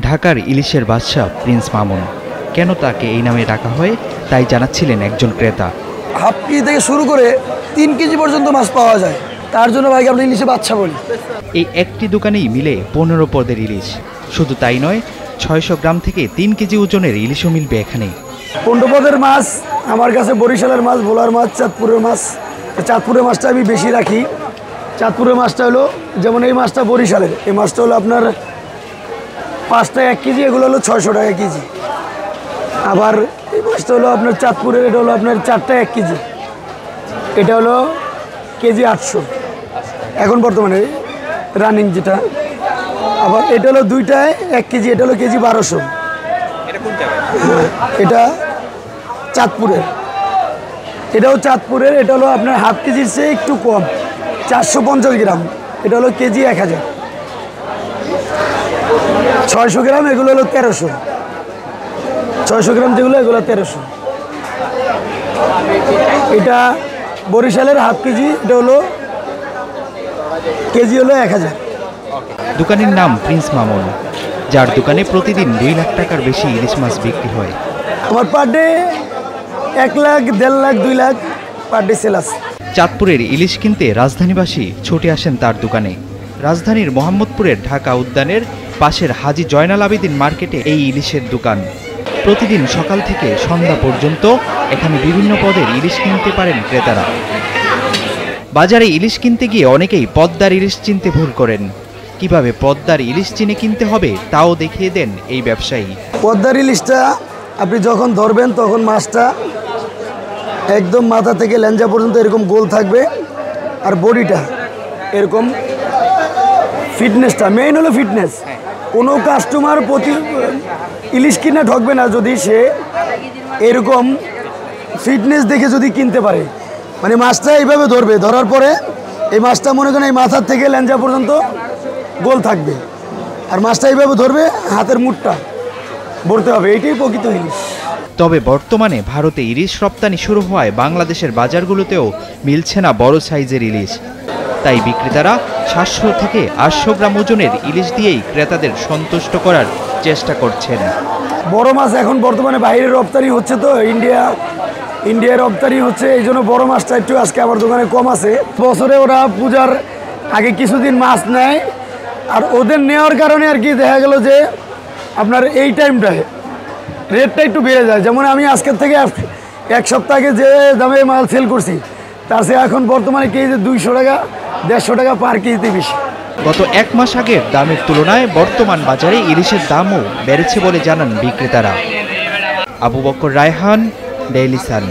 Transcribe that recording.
ঢাকার ইলিশের বাদশা প্রিন্স মামুন। কেন তাকে এই নামে ডাকা হয় তাই জানাচ্ছিলেন একজন ক্রেতা। হাফ কেজি থেকে শুরু করে 3 কেজি পর্যন্ত মাছ পাওয়া যায়, তার জন্য ভাইকে আমরা ইলিশে বাদশা বলি। এই একটি দোকানেই মিলে 15 পদের ইলিশ। শুধু তাই নয়, 600 গ্রাম থেকে 3 কেজি ওজনের ইলিশও মিলবে এখানে। 15 পদের মাছ আমার কাছে বরিশালের মাছ, ভোলার মাছ, চাঁদপুরের মাছ। চাঁদপুরের মাছটা আমি বেশি রাখি। চাঁদপুরের মাছটা হলো, যেমন এই মাছটা বরিশালের, এই মাছটা হলো আপনার 5টা 1 কেজি, এগুলো হলো 600 টাকা কেজি। আবার এই মাছটা হলো আপনার চাঁদপুরের, এটা হলো আপনার 4টা 1 কেজি, এটা হলো কেজি 800 এখন বর্তমানে রানিং যেটা। আবার এটা হলো 2টায় 1 কেজি, এটা হলো কেজি 1200। এটা চাঁদপুরের, এটাও চাঁদপুরের, এটা হলো আপনার হাফ কেজির চেয়ে একটু কম, 450 গ্রাম, এটা হলো কেজি 1000। 600 গ্রাম এগুলো হলো 1300, 600 গ্রাম যেগুলো এগুলো 1300। এটা বরিশালের হাফ কেজি, এটা হলো কেজি হলো 1000। দোকানের নাম প্রিন্স মামুন, যার দোকানে প্রতিদিন 2 লাখ টাকার বেশি ইলিশ মাছ বিক্রি হয়। আমার per day 1 lakh, 1.5 lakh, 2 lakh per day sale আছে। চাঁদপুরের ইলিশ কিনতে রাজধানীবাসী ছুটে আসেন তার দোকানে। রাজধানীর মোহাম্মদপুরের ঢাকা উদ্যানের পাশের হাজী জয়নাল আবেদিন মার্কেটে এই ইলিশের দোকান। প্রতিদিন সকাল থেকে সন্ধ্যা পর্যন্ত এখানে বিভিন্ন পদের ইলিশ কিনতে পারেন ক্রেতারা। বাজারে ইলিশ কিনতে গিয়ে অনেকেই পদ্মার ইলিশ চিনতে ভুল করেন। কিভাবে পদ্মার ইলিশ চিনে কিনতে হবে তাও দেখিয়ে দেন এই ব্যবসায়ী। পদ্মার ইলিশটা আপনি যখন ধরবেন তখন মাছটা একদম মাথা থেকে ল্যাঞ্জা পর্যন্ত এরকম গোল থাকবে, আর বডিটা এরকম। ফিটনেসটা মেইন হলো ফিটনেস। কোনো কাস্টমার প্রতি ইলিশ কিনে ঠকবে না যদি সে এরকম ফিটনেস দেখে যদি কিনতে পারে। মানে মাছটা এইভাবে ধরবে, ধরার পরে এই মাছটা মনে করেন এই মাথার থেকে ল্যাঞ্জা পর্যন্ত গোল থাকবে, আর মাছটা এইভাবে ধরবে, হাতের মুঠটা ভরতে হবে, এইটাই প্রকৃত ইলিশ। তবে বর্তমানে ভারতে ইলিশ রপ্তানি শুরু হওয়ায় বাংলাদেশের বাজারগুলোতেও মিলছে না বড় সাইজের ইলিশ। তাই বিক্রেতারা 700 থেকে 800 গ্রাম ওজনের ইলিশ দিয়েই ক্রেতাদের সন্তুষ্ট করার চেষ্টা করছেন। বড় মাছ এখন বর্তমানে বাইরে রপ্তানি হচ্ছে, তো ইন্ডিয়ায় রপ্তানি হচ্ছে, এই জন্য বড় মাছটা একটু আজকে আমার দোকানে কম আছে। বছরে ওরা পূজার আগে কিছুদিন মাছ নেয়, আর ওদের নেওয়ার কারণে আর কি দেখা গেল যে আপনার এই টাইমটায় রেটটা একটু বেড়ে যায়। যেমন আমি আজকের থেকে 1 সপ্তাহ আগে যে দামে মাল সেল করছি, তার সে এখন বর্তমানে কেজি 200 টাকা, 150 টাকা পার কেজিতে বেশি। গত 1 মাস আগের দামের তুলনায় বর্তমান বাজারে ইলিশের দামও বেড়েছে বলে জানান বিক্রেতারা। Abu Bakr Raihan, Daily Sun.